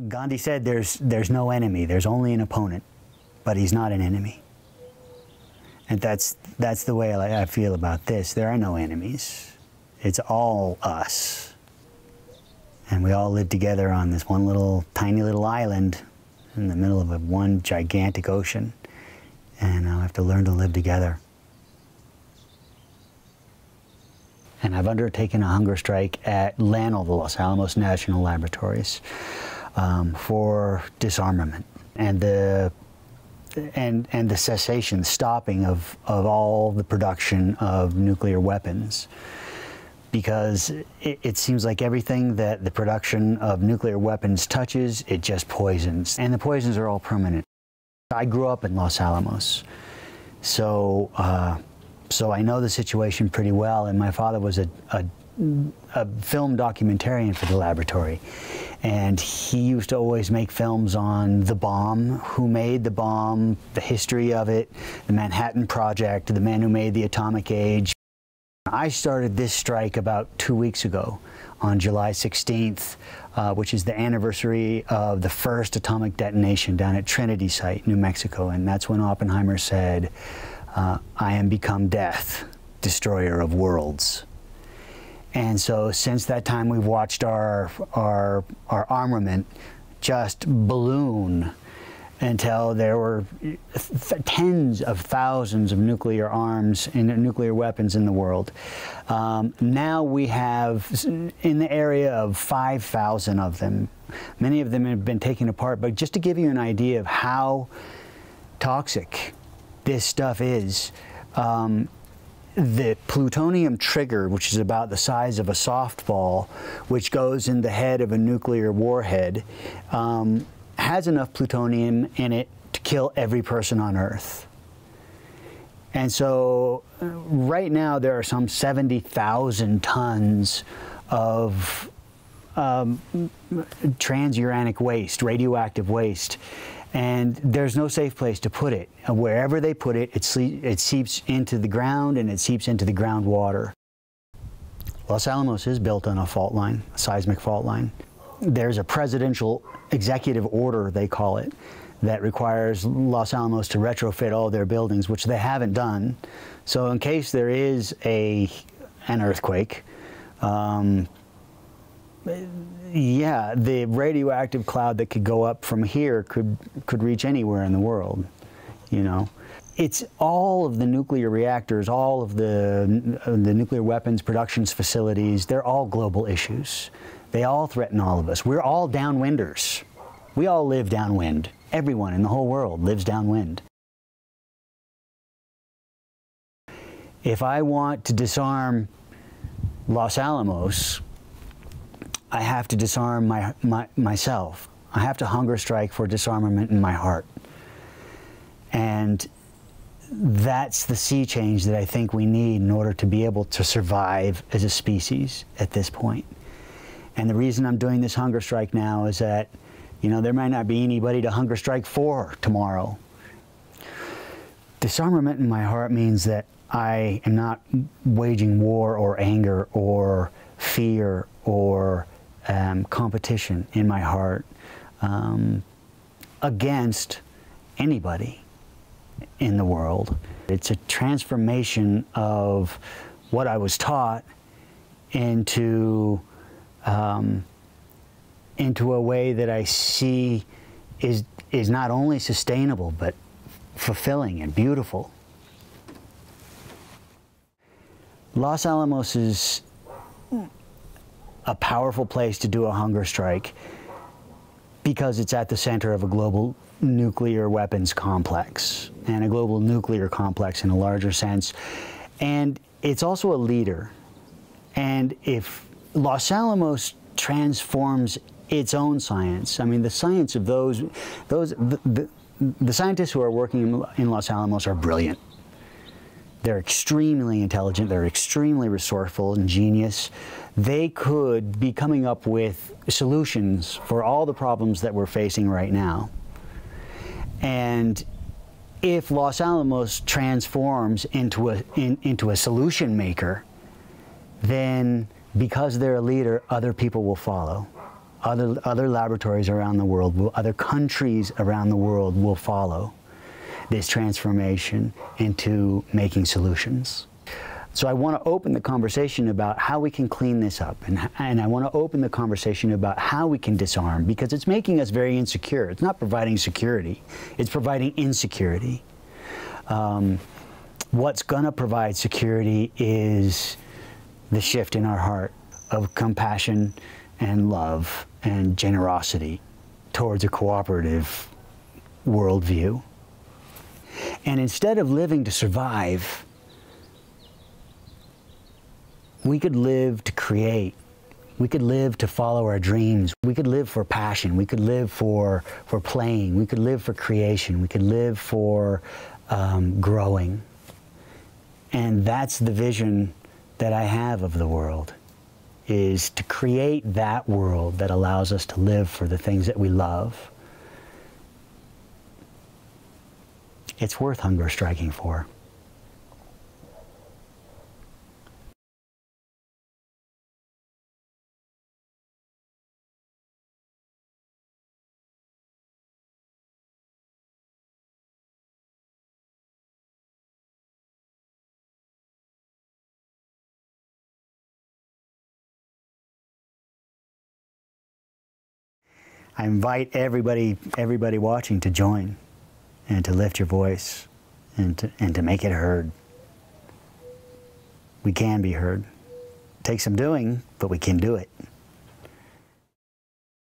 Gandhi said there's no enemy, there's only an opponent, but he's not an enemy. And that's the way I feel about this. There are no enemies. It's all us. And we all live together on this one tiny little island in the middle of one gigantic ocean. And I have to learn to live together. And I've undertaken a hunger strike at LANL, the Los Alamos National Laboratories, for disarmament and the cessation, stopping of all the production of nuclear weapons. Because it seems like everything that the production of nuclear weapons touches, it just poisons. And the poisons are all permanent. I grew up in Los Alamos, so I know the situation pretty well, and my father was a film documentarian for the laboratory. And he used to always make films on the bomb, who made the bomb, the history of it, the Manhattan Project, the man who made the atomic age. I started this strike about 2 weeks ago on July 16th, which is the anniversary of the first atomic detonation down at Trinity Site, New Mexico. And that's when Oppenheimer said, "I am become death, destroyer of worlds." And so since that time, we've watched our armament just balloon until there were tens of thousands of nuclear arms and nuclear weapons in the world. Now we have in the area of 5,000 of them. Many of them have been taken apart, but just to give you an idea of how toxic this stuff is, the plutonium trigger, which is about the size of a softball, which goes in the head of a nuclear warhead, has enough plutonium in it to kill every person on Earth. And so right now there are some 70,000 tons of transuranic waste, radioactive waste. And there's no safe place to put it. Wherever they put it, it seeps into the ground, and it seeps into the groundwater. Los Alamos is built on a fault line, a seismic fault line. There's a presidential executive order, they call it, that requires Los Alamos to retrofit all their buildings, which they haven't done. So in case there is an earthquake, yeah, the radioactive cloud that could go up from here could reach anywhere in the world, you know. It's all of the nuclear reactors, all of the nuclear weapons production facilities, they're all global issues. They all threaten all of us. We're all downwinders. We all live downwind. Everyone in the whole world lives downwind. If I want to disarm Los Alamos, I have to disarm myself. I have to hunger strike for disarmament in my heart. And that's the sea change that I think we need in order to be able to survive as a species at this point. And the reason I'm doing this hunger strike now is that, you know, there might not be anybody to hunger strike for tomorrow. Disarmament in my heart means that I am not waging war or anger or fear or competition in my heart against anybody in the world. It's a transformation of what I was taught into a way that I see is not only sustainable but fulfilling and beautiful. Los Alamos is a powerful place to do a hunger strike because it's at the center of a global nuclear weapons complex and a global nuclear complex in a larger sense. And it's also a leader. And if Los Alamos transforms its own science, I mean, the science of the scientists who are working in Los Alamos are brilliant. They're extremely intelligent, they're extremely resourceful, ingenious. They could be coming up with solutions for all the problems that we're facing right now. And if Los Alamos transforms into a solution maker, then because they're a leader, other people will follow. other laboratories around the world, other countries around the world will follow this transformation into making solutions. So I want to open the conversation about how we can clean this up, and I want to open the conversation about how we can disarm, because it's making us very insecure. It's not providing security, it's providing insecurity. What's going to provide security is the shift in our heart of compassion and love and generosity towards a cooperative worldview. And instead of living to survive, we could live to create. We could live to follow our dreams. We could live for passion. We could live for playing. We could live for creation. We could live for growing. And that's the vision that I have of the world, is to create that world that allows us to live for the things that we love. It's worth hunger striking for. I invite everybody watching to join and to lift your voice and to make it heard. We can be heard. It takes some doing, but we can do it.